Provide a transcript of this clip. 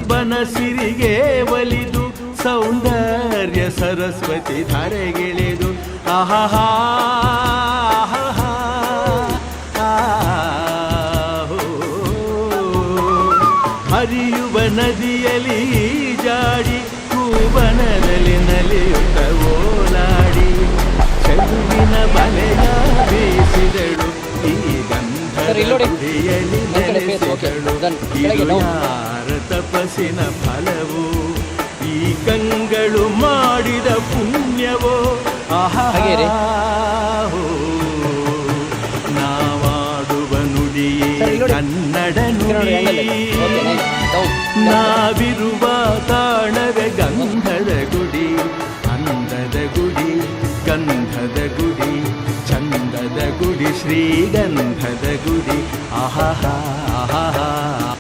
ಬನಸಿರಿಗೆ ಒಲಿದು ಸೌಂದರ್ಯ ಸರಸ್ವತಿ ಧರೆಗಿಳಿದು ಆಹಾ ಹರಿಯುವ ನದಿಯಲ್ಲಿ ಜಾಡಿ ಕೂಬನದಲ್ಲಿ ನಲಿಯುತ್ತ ಓಲಾಡಿ ಚೆಲುವಿನ ಬಲೆಯ ಬೀಸಿದಳು ಈ ಗಂಧದ ಗುಡಿಯಲ್ಲಿ ನೆಲೆಸಿದಳು ಇದು ಯಾರ ತಪಸ್ಸಿನ ಫಲವು ಈ ಗಂಗಳು ಮಾಡಿದ ಪುಣ್ಯವೋ ಆಹಾ ನಾವಾಡುವ ನುಡಿಯೇ ಕನ್ನಡ ನುಡಿ ನಾವಿರುವ ತಾಣವೇ ಗಂಧದ ಗುಡಿ ಅಂದದ ಗುಡಿ ಗಂಧದ ಗುಡಿ ಚಂದದ ಗುಡಿ ಶ್ರೀಗಂಧದ ಗುಡಿ ಆಹಾ ಆಹಾ